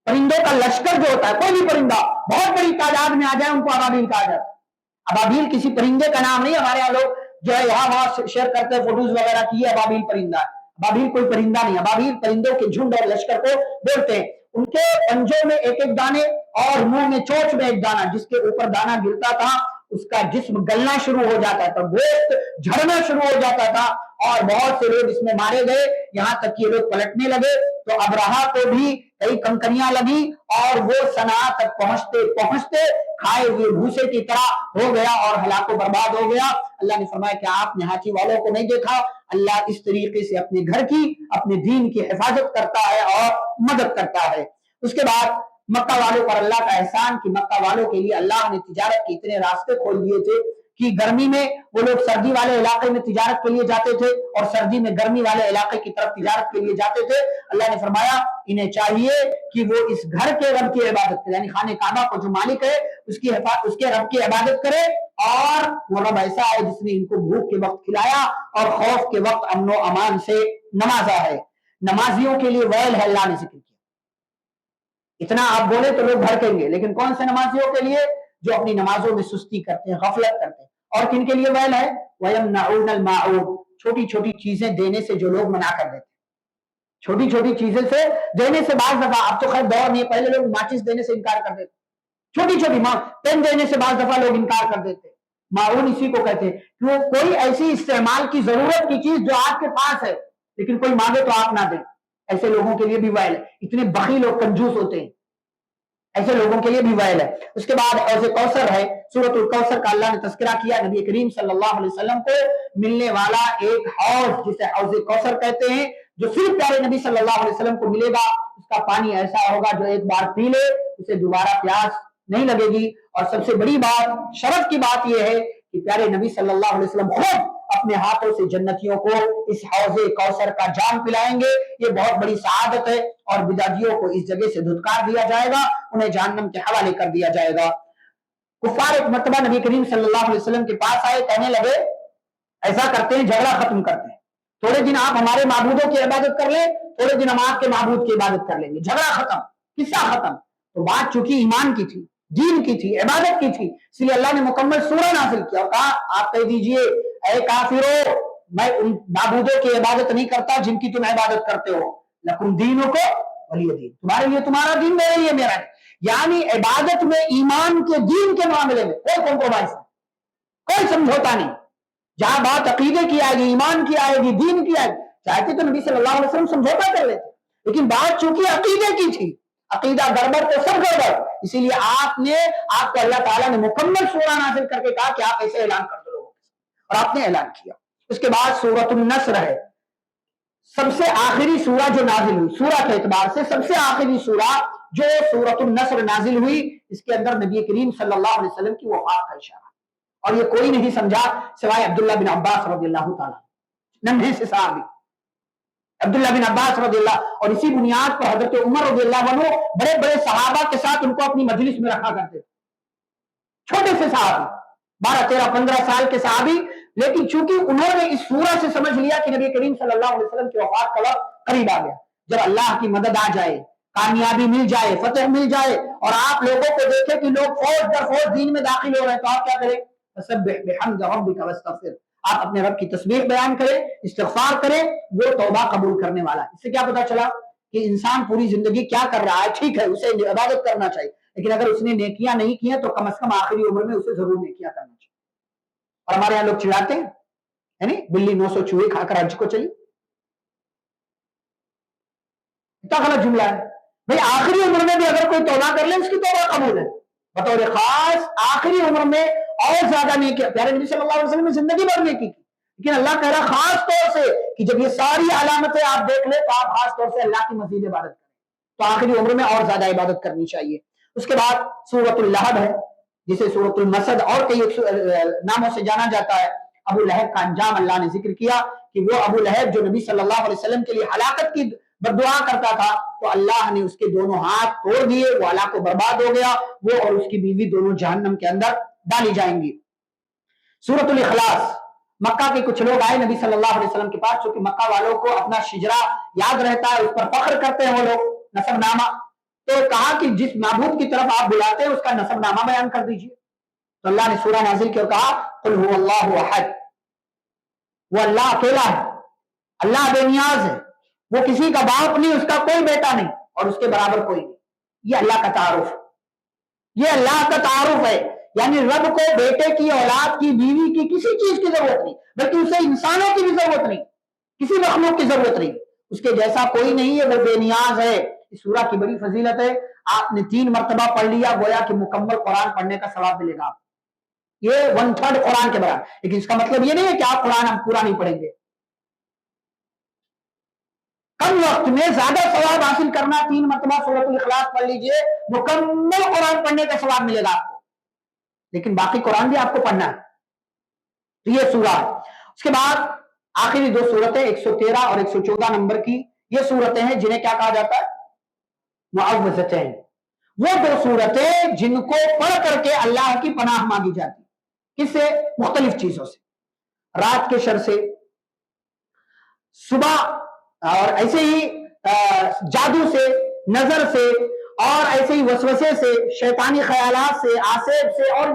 پرندوں کا لشکر جو ہوتا ہے، کوئی بھی پرندہ بہت بڑی تعداد میں آ جائے ان کو ابابیل کہا جاتا ہے۔ ابابیل کسی پرندے کا نام نہیں، ہمارے یہاں لوگ جو ہے یہاں وہاں شیئر کرتے ہیں فوٹوز وغیرہ کی، ابابیل پرندہ ہے، ابابیل کوئی پرندہ نہیں، ابابیل پرندوں کے جھنڈ اور لشکر کو بولتے ہیں۔ ان کے پنجوں میں ایک ایک دانے اور منہ میں چونچ میں ایک دانہ، جس کے اوپر دانہ گرتا تھا اس کا جسم گلنا شروع ہو جاتا تھا، گوشت جھڑنا شروع ہو جاتا تھا، اور بہت سے لوگ اس میں مارے گئے، یہاں تک کہ یہ لوگ پلٹنے لگے تو ابرہہ کو بھی کئی کنکریاں لگی، اور وہ صنعاء تک پہنچتے پہنچتے کھائے ہوئے بھوسے کی طرح ہو گیا اور ہلاک و برباد ہو گیا۔ اللہ نے فرمایا کہ آپ نے ہاتھی والوں کو نہیں دیکھا، اللہ اس طریقے سے اپنے گھر کی، اپنے دین کی حفاظت کرتا ہے اور مدد کرتا ہے۔ اس کے بعد مکہ والوں پر اللہ کا احسان کہ مکہ والوں کے لیے اللہ نے تجارت کے اتنے راستے کھول دیے تھے کہ گرمی میں وہ لوگ سردی والے علاقے میں تجارت کے لیے جاتے تھے، اور سردی میں گرمی والے علاقے کی طرف تجارت کے لیے جاتے تھے۔ اللہ نے فرمایا انہیں چاہیے کہ وہ اس گھر کے رب کی عبادت کرے، یعنی خانہ کعبہ کو جو مالک ہے اس کے رب کی عبادت کرے، اور وہ رب ایسا ہے جس نے ان کو بھوک کے وقت کھلایا اور خوف کے وقت امن و امان سے نوازا ہے۔ نمازیوں کے لیے ویل ہے، اللہ نے ذکر کیا، اتنا آپ بولے تو لوگ بھڑکیں گے، لیکن کون سے نمازیوں کے لیے؟ جو اپنی نمازوں میں سستی کرتے ہیں، غفلت کرتے ہیں۔ اور کن کے لیے ویل ہے؟ وَيَمْنَعُونَ الْمَاعُونَ، چھوٹی چھوٹی چیزیں دینے سے جو لوگ منع کر دیتے ہیں، چھوٹی چھوٹی چیزیں سے دینے سے بعض دفعہ، اب تو خیر دور نہیں، پہلے لوگ ماچس دینے سے انکار کر دیتے، چھوٹی چھوٹی پین دینے سے بعض دفعہ لوگ انکار کر دیتے۔ معاون اسی کو کہتے ہیں کہ وہ کوئی ایسی استعمال کی ضرورت کی چیز جو آپ کے پاس ہے لیکن کوئی مانگے تو آپ نہ دیں، ایسے لوگوں کے لیے بھی ویل ہے۔ اتنے بخیل اور کنجوس ہوتے ہیں، ایسے لوگوں کے لیے بھی ویل ہے۔ اس کے بعد حوض کوثر ہے، سورۃ الکوثر کا اللہ نے تذکرہ کیا، نبی کریم صلی اللہ علیہ وسلم کو ملنے والا ایک حوض جسے حوض کوثر کہتے ہیں، جو صرف پیارے نبی صلی اللہ علیہ وسلم کو ملے گا، اس کا پانی ایسا ہوگا جو ایک بار پی لے اسے دوبارہ پیاس نہیں لگے گی۔ اور سب سے بڑی بات، شرف کی بات یہ ہے کہ پیارے نبی صلی اللہ علیہ وسلم خود اپنے ہاتھوں سے جنتیوں کو اس حوض کوثر کا جام پلائیں گے، یہ بہت بڑی سعادت ہے، اور بدعتیوں کو اس جگہ سے دھتکار دیا جائے گا، انہیں جہنم کے حوالے کر دیا جائے گا۔ کفار ایک مرتبہ نبی کریم صلی اللہ علیہ وسلم کے پاس آئے، کہنے لگے ایسا کرتے ہیں جھگڑا ختم کرتے ہیں. تھوڑے دن آپ ہمارے معبودوں کی عبادت کر لیں, تھوڑے دن ہم آپ کے معبود کی عبادت کر لیں گے, جھگڑا ختم, قصہ ختم. تو بات چونکہ ایمان کی تھی, دین کی تھی, عبادت کی تھی, اس لیے اللہ نے مکمل سورہ نازل کیا اور کہا آپ کہہ دیجئے اے کافرو میں ان معبودوں کی عبادت نہیں کرتا جن کی تم عبادت کرتے ہو, لکم دینکم ولی دین, تمہارے لیے تمہارا دین, میرے لیے میرا دین. یعنی عبادت میں ایمان کے دین کے معاملے میں کوئی کمپرومائز نہیں, کوئی سمجھوتا نہیں. جہاں بات عقیدے کی آئے گی, ایمان کی آئے گی, دین کی آئے گی, چاہتے تو نبی صلی اللہ علیہ وسلم سمجھوتا کر لیتے, لیکن بات چونکہ عقیدے کی تھی, عقیدہ گڑبڑ تو سب گڑبڑ, اسی لیے آپ کو اللہ تعالیٰ نے مکمل سورہ نازل کر کے کہا کہ آپ ایسے اعلان کر دو, اور آپ نے اعلان کیا. اس کے بعد سورۃ النصر ہے, سب سے آخری سورہ جو نازل ہوئی, سورہ کے اعتبار سے سب سے آخری سورہ جو سورۃ النصر نازل ہوئی, اس کے اندر نبی کریم صلی اللہ علیہ وسلم کی وفات کا اشارہ, اور یہ کوئی نہیں سمجھا سوائے عبداللہ بن عباس رضی اللہ تعالیٰ, ننھے سے صحابی عبداللہ بن عباس رضی اللہ. اور اسی بنیاد پر حضرت عمر رضی اللہ عنہ بڑے بڑے صحابہ کے ساتھ ان کو اپنی مجلس میں رکھا کرتے تھے, چھوٹے سے صحابی, 12 13 15 سال کے صحابی, لیکن چونکہ انہوں نے اس سورہ سے سمجھ لیا کہ نبی کریم صلی اللہ علیہ وسلم کی وفات کا وقت قریب آ گیا, جب اللہ کی مدد آ جائے, کامیابی مل جائے, فتح مل جائے, اور آپ لوگوں کو دیکھیں کہ لوگ فوج در فوج دین میں داخل ہو رہے ہیں, تو آپ کیا کریں, فسبح بحمد ربک واستغفر, آپ اپنے رب کی تسبیح بیان کریں, استغفار کریں, وہ توبہ قبول کرنے والا. اس سے کیا پتا چلا کہ انسان پوری زندگی کیا کر رہا ہے, ٹھیک ہے اسے عبادت کرنا چاہیے, لیکن اگر اس نے نیکیاں نہیں کی ہیں تو کم از کم آخری عمر میں اسے ضرور نیکیاں کرنا چاہیے. اور ہمارے یہاں لوگ چڑھاتے ہیں یعنی بلی 900 چوہے کھا کر حج کو چلی, اتنا غلط جملہ ہے بھائی. آخری عمر میں بھی اگر کوئی توبہ کر لے اس کی توبہ قبول ہے, بطور خاص آخری عمر میں اور زیادہ نہیں کیا. پیارے نبی صلی اللہ علیہ وسلم نے زندگی بھر نہیں کی, لیکن اللہ کہہ رہا خاص طور سے کہ جب یہ ساری علامتیں آپ دیکھ لیں تو آپ خاص طور سے اللہ کی مزید عبادت کریں, تو آخری عمر میں اور زیادہ عبادت کرنی چاہیے. اس کے بعد سورۃ اللہب ہے, جسے سورۃ المسد اور کئی ناموں سے جانا جاتا ہے. ابو لہب کا انجام اللہ نے ذکر کیا کہ وہ ابو لہب جو نبی صلی اللہ علیہ وسلم کے لیے ہلاکت کی بددعا کرتا تھا, تو اللہ نے اس کے دونوں ہاتھ توڑ دیے, وہ ہلاک و برباد ہو گیا, وہ اور اس کی بیوی دونوں جہنم کے اندر ڈالی جائیں گی. سورۃ الاخلاص, مکہ کے کچھ لوگ آئے نبی صلی اللہ علیہ وسلم کے پاس, چونکہ مکہ والوں کو اپنا شجرا یاد رہتا ہے, اس پر فخر کرتے ہیں وہ لوگ, نسب نامہ, تو کہا کہ جس معبود کی طرف آپ بلاتے ہیں اس کا نسب نامہ بیان کر دیجیے. تو اللہ نے سورہ نازل کیا, کہا قل هو اللہ احد, وہ اللہ اکیلا ہے, اللہ بے نیاز ہے, وہ کسی کا باپ نہیں, اس کا کوئی بیٹا نہیں, اور اس کے برابر کوئی نہیں. یہ اللہ کا تعارف, یہ اللہ کا تعارف ہے. یعنی رب کو بیٹے کی, اولاد کی, بیوی کی, کسی چیز کی ضرورت نہیں, بلکہ اسے انسانوں کی بھی ضرورت نہیں, کسی مخلوق کی ضرورت نہیں, اس کے جیسا کوئی نہیں ہے, وہ بے نیاز ہے. اس سورہ کی بڑی فضیلت ہے, آپ نے 3 مرتبہ پڑھ لیا گویا کہ مکمل قرآن پڑھنے کا ثواب ملے گا, یہ 1/3 قرآن کے برابر. لیکن اس کا مطلب یہ نہیں ہے کہ آپ قرآن ہم پورا نہیں پڑھیں گے, کم وقت میں زیادہ ثواب حاصل کرنا, 3 مرتبہ سورۃ الاخلاص پڑھ لیجئے, مکمل قرآن پڑھنے کا ثواب ملے گا آپ کو, لیکن باقی قرآن بھی آپ کو پڑھنا ہے. تو یہ سورہ ہے. اس کے بعد آخری 2 سورتیں 113 اور 114 نمبر کی, یہ سورتیں ہیں جنہیں کیا کہا جاتا ہے, معوذتین. وہ 2 سورتیں جن کو پڑھ کر کے اللہ کی پناہ مانگی جاتی, کس سے, مختلف چیزوں سے, رات کے شر سے, صبح اور ایسے ہی جادو سے, نظر سے, اور ایسے ہی وسوسے سے, شیطانی خیالات سے, آسیب سے, اور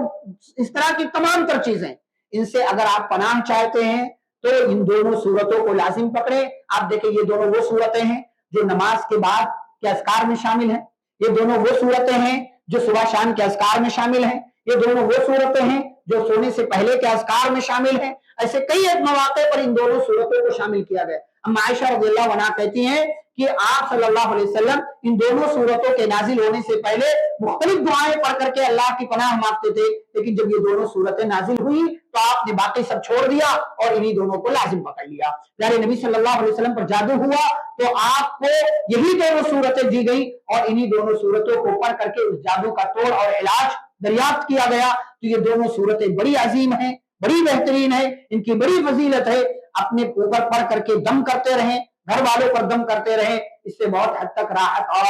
اس طرح کی تمام تر چیزیں, ان سے اگر آپ پناہ چاہتے ہیں تو ان دونوں صورتوں کو لازم پکڑیں. آپ دیکھیں یہ دونوں وہ صورتیں ہیں جو نماز کے بعد کے اذکار میں شامل ہیں, یہ دونوں وہ صورتیں ہیں جو صبح شام کے اذکار میں شامل ہیں, یہ دونوں وہ صورتیں ہیں جو سونے سے پہلے کے اذکار میں شامل ہیں. ایسے کئی مواقع پر ان دونوں صورتوں کو شامل کیا گیا. اما عائشہ رضی اللہ عنہا کہتی ہیں کہ آپ صلی اللہ علیہ وسلم ان دونوں صورتوں کے نازل ہونے سے پہلے مختلف دعائیں پڑھ کر کے اللہ کی پناہ مانگتے تھے, لیکن جب یہ دونوں صورتیں نازل ہوئی تو آپ نے باقی سب چھوڑ دیا اور انہی دونوں کو لازم پکڑ لیا. پیارے نبی صلی اللہ علیہ وسلم پر جادو ہوا تو آپ کو یہی دونوں صورتیں دی گئی, اور انہی دونوں صورتوں کو پڑھ کر کے اس جادو کا توڑ اور علاج دریافت کیا گیا. تو یہ دونوں صورتیں بڑی عظیم ہیں, بڑی بہترین ہے, ان کی بڑی فضیلت ہے. اپنے اوپر پڑھ کر کے دم کرتے رہیں, گھر والوں پر دم کرتے رہیں, اس سے بہت حد تک راحت اور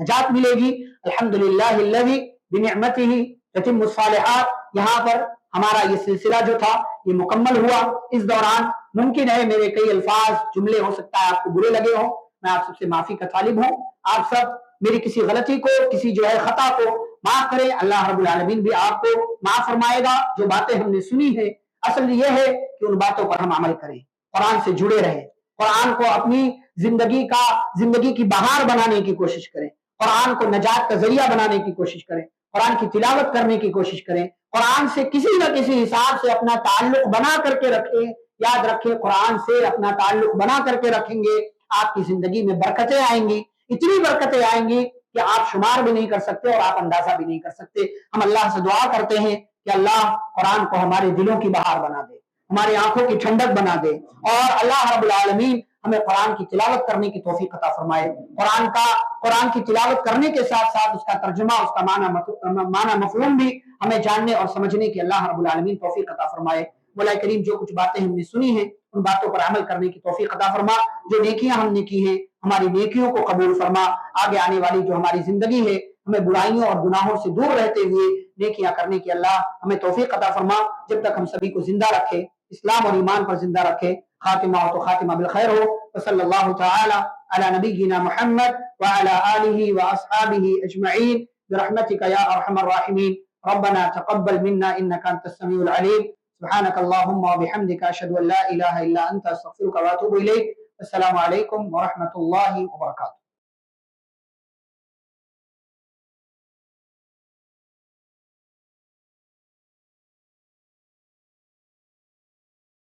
نجات ملے گی. الحمدللہ الذی بنعمتہ تتم الصالحات. یہاں پر ہمارا یہ سلسلہ جو تھا یہ مکمل ہوا۔ اس دوران ممکن ہے میرے کئی الفاظ جملے ہو سکتا ہے آپ کو برے لگے ہوں، میں آپ سب سے معافی کا طالب ہوں۔ آپ سب میری کسی غلطی کو، کسی جو ہے خطا کو معاف کریں، اللہ رب العالمین بھی آپ کو معاف فرمائے گا۔ جو باتیں ہم نے سنی ہے اصل یہ ہے کہ ان باتوں پر ہم عمل کریں، قرآن سے جڑے رہیں، قرآن کو اپنی زندگی کی بہار بنانے کی کوشش کریں، قرآن کو نجات کا ذریعہ بنانے کی کوشش کریں، قرآن کی تلاوت کرنے کی کوشش کریں، قرآن سے کسی نہ کسی حساب سے اپنا تعلق بنا کر کے رکھیں۔ یاد رکھیں قرآن سے اپنا تعلق بنا کر کے رکھیں گے آپ کی زندگی میں برکتیں آئیں گی، اتنی برکتیں آئیں گی کہ آپ شمار بھی نہیں کر سکتے اور آپ اندازہ بھی نہیں کر سکتے۔ ہم اللہ سے دعا کرتے ہیں کہ اللہ قرآن کو ہمارے دلوں کی بہار بنا دے، ہماری آنکھوں کی ٹھنڈک بنا دے، اور اللہ رب العالمین ہمیں قرآن کی تلاوت کرنے کی توفیق عطا فرمائے۔ قرآن کی تلاوت کرنے کے ساتھ ساتھ اس کا ترجمہ، اس کا معنی مفہوم بھی ہمیں جاننے اور سمجھنے کی اللہ رب العالمین توفیق عطا فرمائے۔ مولا کریم جو کچھ باتیں ہم نے سنی ہیں ان باتوں پر عمل کرنے کی توفیق عطا فرما، جو نیکیاں ہم نے کی ہیں ہماری نیکیوں کو قبول فرما، آگے آنے والی جو ہماری زندگی ہے ہمیں برائیوں اور گناہوں سے دور رہتے ہوئے نیکیاں کرنے کی اللہ ہمیں توفیق عطا فرما۔ جب تک ہم سبھی کو زندہ رکھے، اسلام اور ایمان پر زندہ رکھے، خاتمہ ہو تو خاتمہ بالخیر ہو۔ وصلی اللہ تعالی علی نبینا محمد وعلی آلہ واصحابہ اجمعین برحمتک یا ارحم الراحمین۔ ربنا تقبل منا انک انت السمیع العلیم۔ سبحانك اللهم وبحمدك اشهد ان لا اله الا انت استغفرك واتوب اليك۔ السلام علیکم ورحمۃ اللہ وبرکاتہ۔